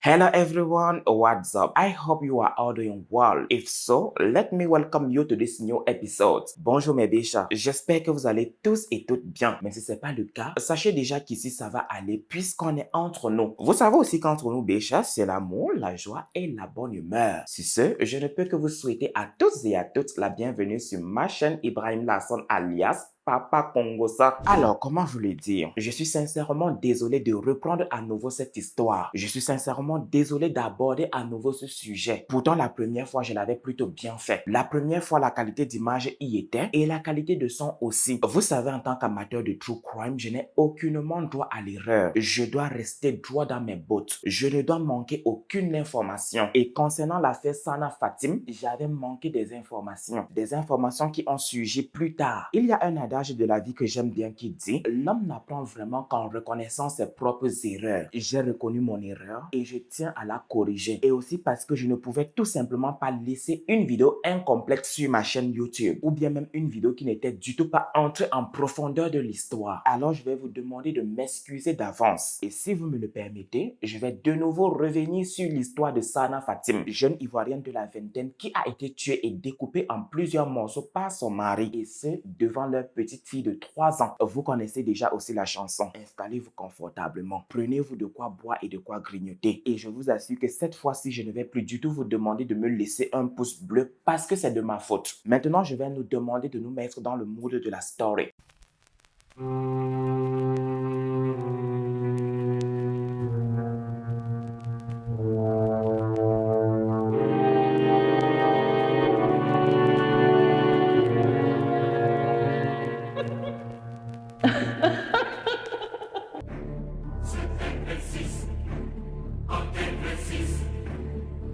Hello everyone, what's up? I hope you are all doing well. If so, let me welcome you to this new episode. Bonjour mes bichas, j'espère que vous allez tous et toutes bien. Mais si ce n'est pas le cas, sachez déjà qu'ici ça va aller puisqu'on est entre nous. Vous savez aussi qu'entre nous bichas, c'est l'amour, la joie et la bonne humeur. Sur ce, je ne peux que vous souhaiter à tous et à toutes la bienvenue sur ma chaîne Ibrahim Lasson alias Papa Congosa. Alors, comment vous le dire? Je suis sincèrement désolé de reprendre à nouveau cette histoire. Je suis sincèrement désolé d'aborder à nouveau ce sujet. Pourtant, la première fois, je l'avais plutôt bien fait. La première fois, la qualité d'image y était et la qualité de son aussi. Vous savez, en tant qu'amateur de true crime, je n'ai aucunement droit à l'erreur. Je dois rester droit dans mes bottes. Je ne dois manquer aucune information. Et concernant l'affaire Sana Fatim, j'avais manqué des informations. Des informations qui ont surgi plus tard. Il y a un adage de la vie que j'aime bien qui dit « L'homme n'apprend vraiment qu'en reconnaissant ses propres erreurs. » J'ai reconnu mon erreur et je tiens à la corriger. Et aussi parce que je ne pouvais tout simplement pas laisser une vidéo incomplète sur ma chaîne YouTube ou bien même une vidéo qui n'était du tout pas entrée en profondeur de l'histoire. Alors je vais vous demander de m'excuser d'avance. Et si vous me le permettez, je vais de nouveau revenir sur l'histoire de Sana Fatim, jeune ivoirienne de la vingtaine qui a été tuée et découpée en plusieurs morceaux par son mari et ce devant leur petite fille de 3 ans. Vous connaissez déjà aussi la chanson. Installez-vous confortablement. Prenez-vous de quoi boire et de quoi grignoter. Et je vous assure que cette fois-ci, je ne vais plus du tout vous demander de me laisser un pouce bleu parce que c'est de ma faute. Maintenant, je vais nous demander de nous mettre dans le mood de la story.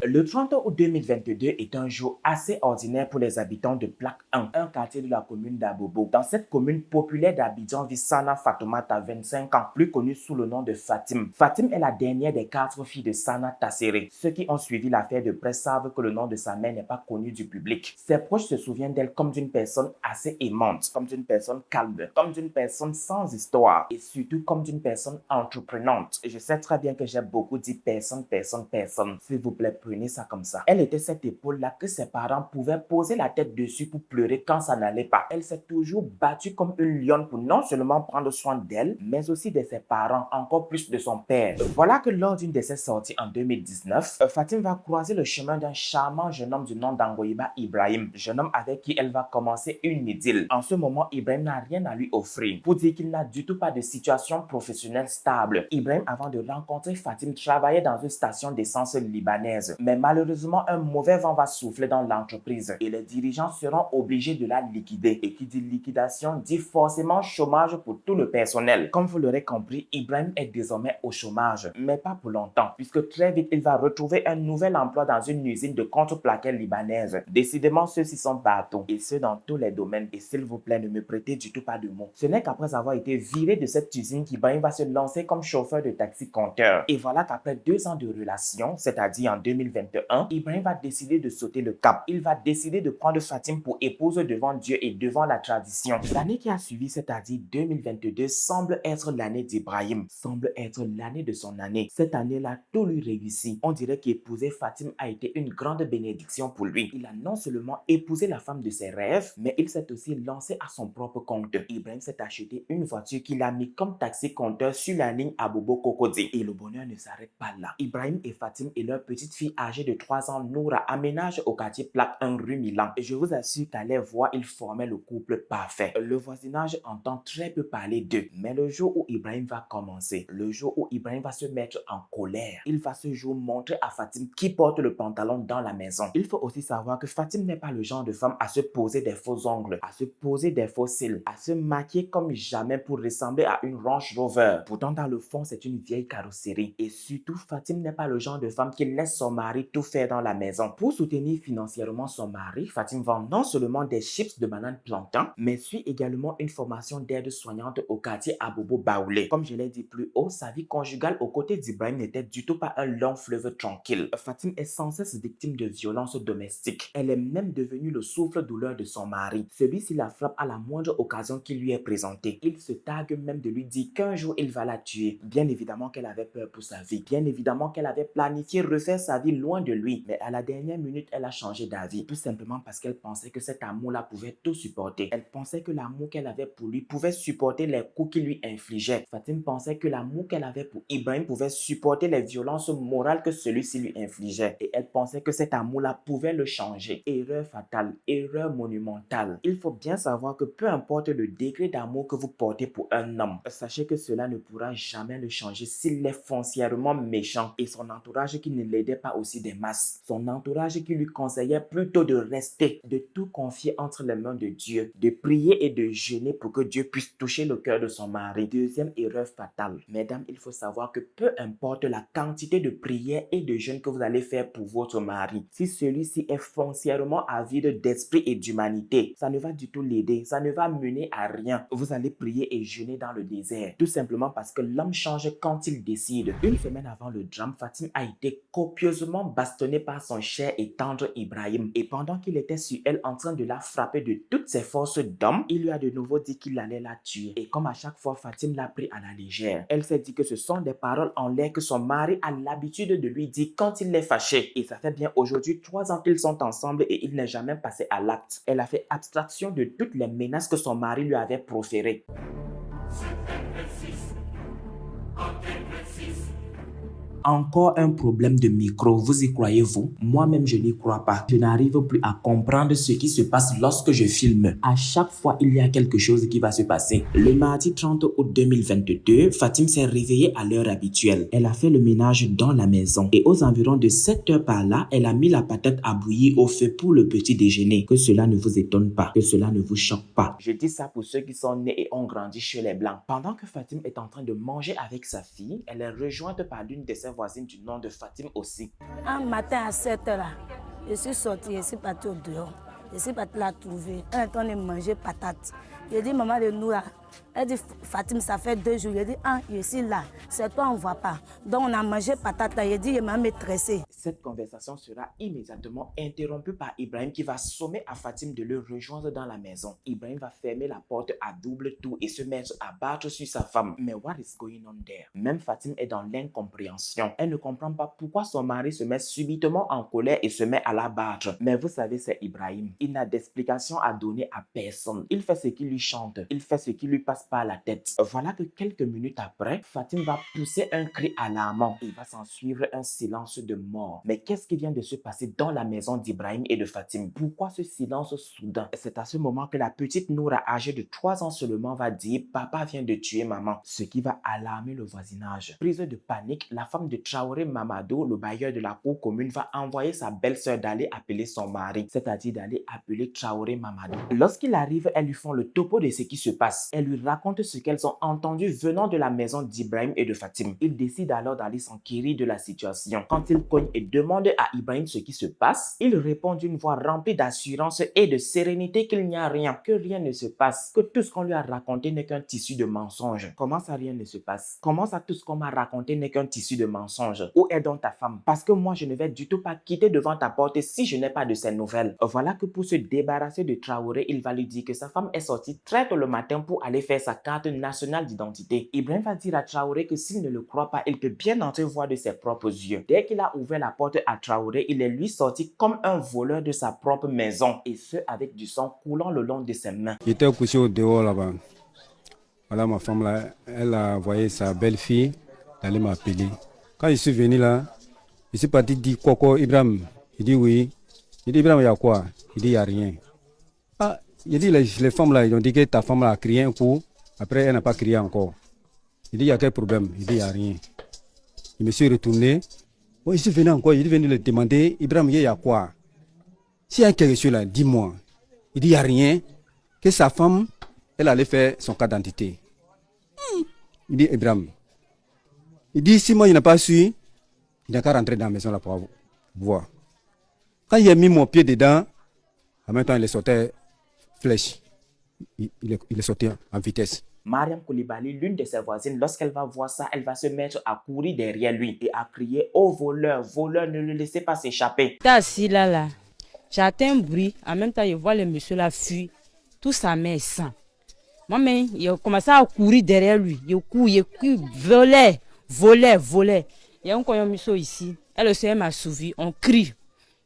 Le 30 août 2022 est un jour assez ordinaire pour les habitants de Plaque 1, un quartier de la commune d'Abobo. Dans cette commune populaire d'Abidjan vit Sana Fatoumata, 25 ans, plus connue sous le nom de Fatim. Fatim est la dernière des 4 filles de Sana Tassere. Ceux qui ont suivi l'affaire de près savent que le nom de sa mère n'est pas connu du public. Ses proches se souviennent d'elle comme d'une personne assez aimante, comme d'une personne calme, comme d'une personne sans histoire et surtout comme d'une personne entreprenante. Je sais très bien que j'ai beaucoup dit personne. S'il vous plaît, prenez ça comme ça. Elle était cette épaule-là que ses parents pouvaient poser la tête dessus pour pleurer quand ça n'allait pas. Elle s'est toujours battue comme une lionne pour non seulement prendre soin d'elle, mais aussi de ses parents, encore plus de son père. Voilà que lors d'une de ses sorties en 2019, Fatim va croiser le chemin d'un charmant jeune homme du nom d'Angoïba Ibrahim, jeune homme avec qui elle va commencer une idylle. En ce moment, Ibrahim n'a rien à lui offrir. Pour dire qu'il n'a du tout pas de situation professionnelle stable. Ibrahim, avant de rencontrer Fatim, travaillait dans une station d'essence libanaise. Mais malheureusement, un mauvais vent va souffler dans l'entreprise et les dirigeants seront obligés de la liquider. Et qui dit liquidation dit forcément chômage pour tout le personnel. Comme vous l'aurez compris, Ibrahim est désormais au chômage, mais pas pour longtemps, puisque très vite, il va retrouver un nouvel emploi dans une usine de contreplaqué libanaise. Décidément, ceux-ci sont partout, et ce dans tous les domaines. Et s'il vous plaît, ne me prêtez du tout pas de mots. Ce n'est qu'après avoir été viré de cette usine qu'Ibrahim va se lancer comme chauffeur de taxi compteur. Et voilà qu'après 2 ans de relation, c'est-à-dire en 2021, Ibrahim va décider de sauter le cap. Il va décider de prendre Fatim pour épouse devant Dieu et devant la tradition. L'année qui a suivi, c'est-à-dire 2022, semble être l'année d'Ibrahim, semble être l'année de son année. Cette année-là, tout lui réussit. On dirait qu'épouser Fatim a été une grande bénédiction pour lui. Il a non seulement épousé la femme de ses rêves, mais il s'est aussi lancé à son propre compte. Ibrahim s'est acheté une voiture qu'il a mis comme taxi compteur sur la ligne Abobo-Cocody. Et le bonheur ne s'arrête pas là. Ibrahim et Fatim et leur petite fille âgée de 3 ans, Noura, aménagent au quartier Plaque 1 rue Milan. Et je vous assure qu'à les voir, ils formaient le couple parfait. Le voisinage entend très peu parler d'eux. Mais le jour où Ibrahim va commencer, le jour où Ibrahim va se mettre en colère, il va ce jour montrer à Fatim qui porte le pantalon dans la maison. Il faut aussi savoir que Fatim n'est pas le genre de femme à se poser des faux ongles, à se poser des faux cils, à se maquiller comme jamais pour ressembler à une Range Rover. Pourtant, dans le fond, c'est une vieille carrosserie. Et surtout, Fatim n'est pas le genre de femme qui laisse son mari mari tout faire dans la maison. Pour soutenir financièrement son mari, Fatim vend non seulement des chips de banane plantain, mais suit également une formation d'aide-soignante au quartier Abobo Baoulé. Comme je l'ai dit plus haut, sa vie conjugale aux côtés d'Ibrahim n'était du tout pas un long fleuve tranquille. Fatim est sans cesse victime de violences domestiques. Elle est même devenue le souffle-douleur de son mari. Celui-ci la frappe à la moindre occasion qui lui est présentée. Il se targue même de lui dire qu'un jour il va la tuer. Bien évidemment qu'elle avait peur pour sa vie. Bien évidemment qu'elle avait planifié refaire sa vie loin de lui. Mais à la dernière minute, elle a changé d'avis. Tout simplement parce qu'elle pensait que cet amour-là pouvait tout supporter. Elle pensait que l'amour qu'elle avait pour lui pouvait supporter les coups qu'il lui infligeait. Fatim pensait que l'amour qu'elle avait pour Ibrahim pouvait supporter les violences morales que celui-ci lui infligeait. Et elle pensait que cet amour-là pouvait le changer. Erreur fatale, erreur monumentale. Il faut bien savoir que peu importe le degré d'amour que vous portez pour un homme, sachez que cela ne pourra jamais le changer s'il est foncièrement méchant et son entourage qui ne l'aidait pas aussi des masses. Son entourage qui lui conseillait plutôt de rester, de tout confier entre les mains de Dieu, de prier et de jeûner pour que Dieu puisse toucher le cœur de son mari. Deuxième erreur fatale. Mesdames, il faut savoir que peu importe la quantité de prières et de jeûnes que vous allez faire pour votre mari, si celui-ci est foncièrement avide d'esprit et d'humanité, ça ne va du tout l'aider, ça ne va mener à rien. Vous allez prier et jeûner dans le désert, tout simplement parce que l'homme change quand il décide. Une semaine avant le drame, Fatim a été copieusement bastonnée par son cher et tendre Ibrahim. Et pendant qu'il était sur elle en train de la frapper de toutes ses forces d'homme, il lui a de nouveau dit qu'il allait la tuer. Et comme à chaque fois, Fatim l'a pris à la légère. Elle s'est dit que ce sont des paroles en l'air que son mari a l'habitude de lui dire quand il est fâché. Et ça fait bien aujourd'hui 3 ans qu'ils sont ensemble et il n'est jamais passé à l'acte. Elle a fait abstraction de toutes les menaces que son mari lui avait proférées. Encore un problème de micro, vous y croyez-vous? Moi-même, je n'y crois pas. Je n'arrive plus à comprendre ce qui se passe lorsque je filme. À chaque fois, il y a quelque chose qui va se passer. Le mardi 30 août 2022, Fatim s'est réveillée à l'heure habituelle. Elle a fait le ménage dans la maison. Et aux environs de 7 heures par là, elle a mis la patate à bouillir au feu pour le petit déjeuner. Que cela ne vous étonne pas, que cela ne vous choque pas. Je dis ça pour ceux qui sont nés et ont grandi chez les Blancs. Pendant que Fatim est en train de manger avec sa fille, elle est rejointe par l'une de ses voisine du nom de Fatim aussi. Un matin à 7 h, je suis sortie, je suis partie au dehors. Je suis partie la trouver. Elle est en train de manger patate. Je dis, maman de Noura. Elle dit, Fatim, ça fait 2 jours. Je dis, je suis là. C'est toi, on ne voit pas. Donc, on a mangé patate. Je dis, il m'a maîtressé. Cette conversation sera immédiatement interrompue par Ibrahim qui va sommer à Fatim de le rejoindre dans la maison. Ibrahim va fermer la porte à double tour et se mettre à battre sur sa femme. Mais what is going on there? Même Fatim est dans l'incompréhension. Elle ne comprend pas pourquoi son mari se met subitement en colère et se met à la battre. Mais vous savez, c'est Ibrahim. Il n'a d'explication à donner à personne. Il fait ce qui lui chante. Il fait ce qui lui passe par la tête. Voilà que quelques minutes après, Fatim va pousser un cri alarmant. Il va s'en suivre un silence de mort. Mais qu'est-ce qui vient de se passer dans la maison d'Ibrahim et de Fatim? Pourquoi ce silence soudain? C'est à ce moment que la petite Noura, âgée de 3 ans seulement, va dire « Papa vient de tuer maman », ce qui va alarmer le voisinage. Prise de panique, la femme de Traoré Mamadou, le bailleur de la cour commune, va envoyer sa belle-sœur d'aller appeler son mari, c'est-à-dire d'aller appeler Traoré Mamadou. Lorsqu'il arrive, elles lui font le topo de ce qui se passe. Elles lui racontent ce qu'elles ont entendu venant de la maison d'Ibrahim et de Fatim. Il décide alors d'aller s'enquérir de la situation. Quand il cogne et demande à Ibrahim ce qui se passe, il répond d'une voix remplie d'assurance et de sérénité qu'il n'y a rien, que rien ne se passe, que tout ce qu'on lui a raconté n'est qu'un tissu de mensonges. Comment ça rien ne se passe? Comment ça tout ce qu'on m'a raconté n'est qu'un tissu de mensonges? Où est donc ta femme? Parce que moi je ne vais du tout pas quitter devant ta porte si je n'ai pas de ses nouvelles. Voilà que pour se débarrasser de Traoré, il va lui dire que sa femme est sortie très tôt le matin pour aller faire sa carte nationale d'identité. Ibrahim va dire à Traoré que s'il ne le croit pas, il peut bien entrer voir de ses propres yeux. Dès qu'il a ouvert la porte à Traoré, il est lui sorti comme un voleur de sa propre maison, et ce avec du sang coulant le long de ses mains. J'étais couché au dehors là-bas. Voilà, ma femme là, elle a envoyé sa belle-fille d'aller m'appeler. Quand je suis venu là, je suis parti dire Coco Ibrahim. Il dit oui. Il dit Ibrahim, il y a quoi? Il dit il n'y a rien. Ah, il dit les femmes là, ils ont dit que ta femme a crié un coup. Après, elle n'a pas crié encore. Il dit il y a quel problème? Il dit il n'y a rien. Je me suis retourné. Bon, je suis venu encore. Il est venu le demander Ibrahim, il y a quoi? S'il y a quelque chose là, dis-moi. Il dit il n'y a rien. Que sa femme, elle allait faire son carte d'identité. Il dit Ibrahim. Il dit si moi je n'ai pas su, il n'a qu'à rentrer dans la maison là pour voir. Quand j'ai mis mon pied dedans, en même temps, il est sorti flèche. Il est sorti en vitesse. Mariam Koulibaly, l'une de ses voisines, lorsqu'elle va voir ça, elle va se mettre à courir derrière lui et à crier « Oh voleur, voleur, ne le laissez pas s'échapper !» J'étais assis là. J'entends un bruit. En même temps, je vois le monsieur là fuir. Tout sa main est sang. Moi-même, il commencé à courir derrière lui. Il court, volait. Il y a un monsieur ici. Elle aussi, elle m'a suivi. On crie.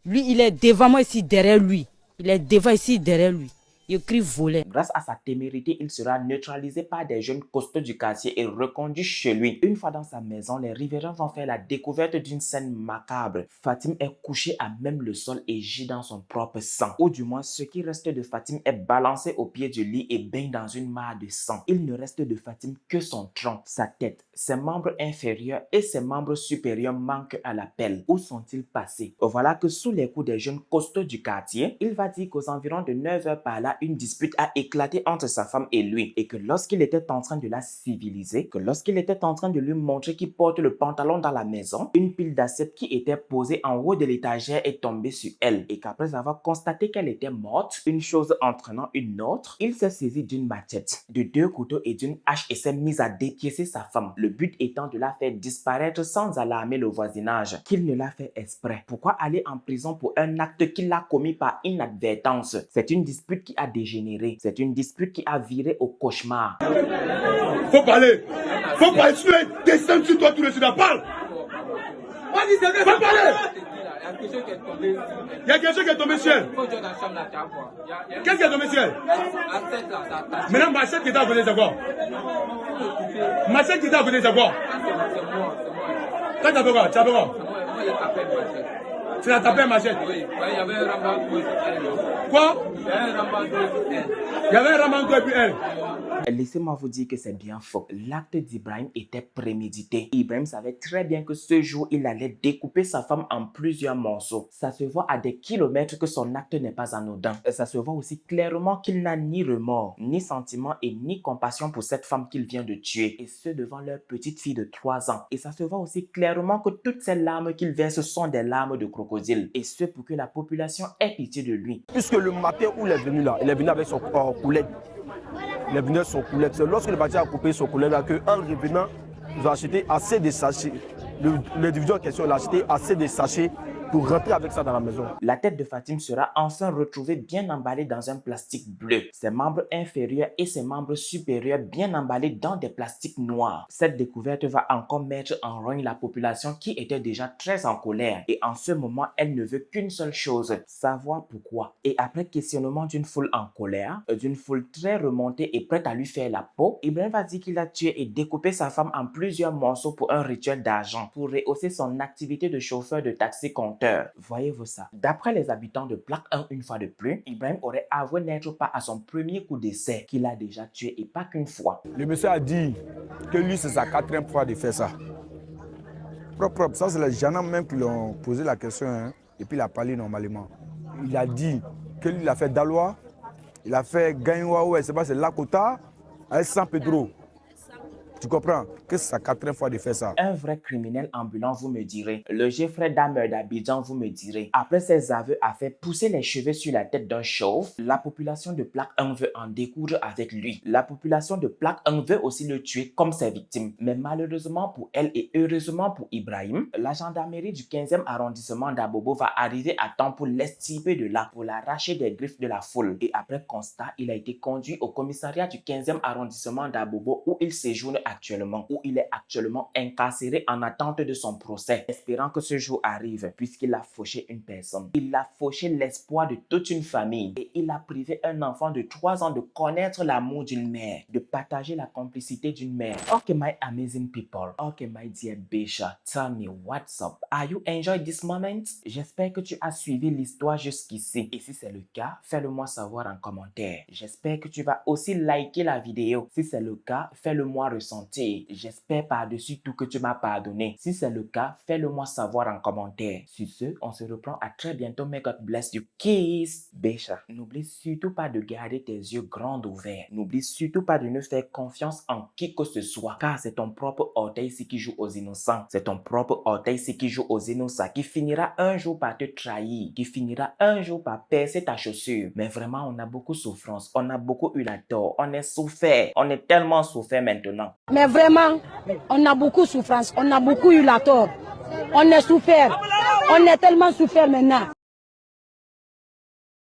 Lui, il est devant moi ici, derrière lui. Il est devant ici, derrière lui. Il crie voler. Grâce à sa témérité, il sera neutralisé par des jeunes costauds du quartier et reconduit chez lui. Une fois dans sa maison, les riverains vont faire la découverte d'une scène macabre. Fatim est couchée à même le sol et gît dans son propre sang. Ou du moins, ce qui reste de Fatim est balancé au pied du lit et baigne dans une mare de sang. Il ne reste de Fatim que son tronc, sa tête, ses membres inférieurs et ses membres supérieurs manquent à l'appel. Où sont-ils passés? Voilà que sous les coups des jeunes costauds du quartier, il va dire qu'aux environs de 9 heures par là, une dispute a éclaté entre sa femme et lui et que lorsqu'il était en train de la civiliser, que lorsqu'il était en train de lui montrer qu'il porte le pantalon dans la maison, une pile d'assiettes qui était posée en haut de l'étagère est tombée sur elle et qu'après avoir constaté qu'elle était morte, une chose entraînant une autre, il s'est saisi d'une machette, de 2 couteaux et d'une hache et s'est mis à dépiécer sa femme. Le but étant de la faire disparaître sans alarmer le voisinage, qu'il ne l'a fait exprès. Pourquoi aller en prison pour un acte qu'il a commis par inadvertance? C'est une dispute qui a dégénéré. C'est une dispute qui a viré au cauchemar. Faut parler. Faut parler. Tu es descendre sur toi tout le temps. Parle. Faut parler. Il y a quelque chose qui est tombé sur elle. Qu'est-ce qui est tombé sur elle? Maintenant, Machette qui est à côté de quoi? Machette qui est à côté de quoi? Toi, tu as fait quoi? Tu as fait quoi? Tu l'as tapé Machette? Oui, il y avait un rabat gauche et elle. Quoi? Il y avait un rabat gauche et elle. Il y avait un rabat gauche et puis elle. Laissez-moi vous dire que c'est bien faux. L'acte d'Ibrahim était prémédité. Ibrahim savait très bien que ce jour, il allait découper sa femme en plusieurs morceaux. Ça se voit à des kilomètres que son acte n'est pas anodin. Ça se voit aussi clairement qu'il n'a ni remords, ni sentiment et ni compassion pour cette femme qu'il vient de tuer. Et ce, devant leur petite fille de 3 ans. Et ça se voit aussi clairement que toutes ces larmes qu'il verse sont des larmes de crocodile. Et ce, pour que la population ait pitié de lui. Puisque le matin où il est venu là, il est venu avec son coulette. Il est venu avec son coulette. C'est lorsque le bâtiment a coupé son coulette là qu'en revenant, ils ont acheté assez de sachets. L'individu en question, il a acheté assez de sachets pour rentrer avec ça dans la maison. La tête de Fatim sera enfin retrouvée bien emballée dans un plastique bleu. Ses membres inférieurs et ses membres supérieurs bien emballés dans des plastiques noirs. Cette découverte va encore mettre en rogne la population qui était déjà très en colère. Et en ce moment, elle ne veut qu'une seule chose, savoir pourquoi. Et après questionnement d'une foule en colère, d'une foule très remontée et prête à lui faire la peau, Ibrahim va dire qu'il a tué et découpé sa femme en plusieurs morceaux pour un rituel d'argent, pour rehausser son activité de chauffeur de taxi compteur. Voyez-vous ça? D'après les habitants de Plaque 1, une fois de plus, Ibrahim aurait avoué n'être pas à son premier coup d'essai, qu'il a déjà tué et pas qu'une fois. Le monsieur a dit que lui, c'est sa 4e fois de faire ça. Propre. Ça, c'est les gens même qui lui ont posé la question, hein, et puis il a parlé normalement. Il a dit que lui, il a fait Daloa, il a fait Gagnoua, ouais, c'est pas, c'est Lakota, avec San Pedro. Tu comprends que c'est sa 4e fois de faire ça. Un vrai criminel ambulant, vous me direz. Le Jeffrey Dahmer d'Abidjan, vous me direz. Après ses aveux à faire pousser les cheveux sur la tête d'un chauve, la population de Plaque 1 veut en découdre avec lui. La population de Plaque 1 veut aussi le tuer comme ses victimes. Mais malheureusement pour elle et heureusement pour Ibrahim, la gendarmerie du 15e arrondissement d'Abobo va arriver à temps pour l'extirper de là, pour l'arracher des griffes de la foule. Et après constat, il a été conduit au commissariat du 15e arrondissement d'Abobo où il séjourne actuellement, où il est actuellement incarcéré en attente de son procès, espérant que ce jour arrive, puisqu'il a fauché une personne. Il a fauché l'espoir de toute une famille et il a privé un enfant de 3 ans de connaître l'amour d'une mère, de partager la complicité d'une mère. Okay, my amazing people. Okay, my dear Bisha, tell me what's up. Are you enjoying this moment? J'espère que tu as suivi l'histoire jusqu'ici. Et si c'est le cas, fais-le moi savoir en commentaire. J'espère que tu vas aussi liker la vidéo. Si c'est le cas, fais-le moi ressentir ressentir. J'espère par-dessus tout que tu m'as pardonné. Si c'est le cas, fais-le-moi savoir en commentaire. Sur ce, on se reprend à très bientôt. May God bless you. Kiss. Bécha. N'oublie surtout pas de garder tes yeux grands ouverts. N'oublie surtout pas de ne faire confiance en qui que ce soit. Car c'est ton propre orteil qui joue aux innocents. C'est ton propre orteil qui joue aux innocents. Qui finira un jour par te trahir. Qui finira un jour par percer ta chaussure. Mais vraiment, on a beaucoup de souffrance. On a beaucoup eu la tort. On est souffert. On est tellement souffert maintenant. Mais vraiment, on a beaucoup de souffrance. On a beaucoup eu la tort. On est souffert. On est tellement souffert maintenant.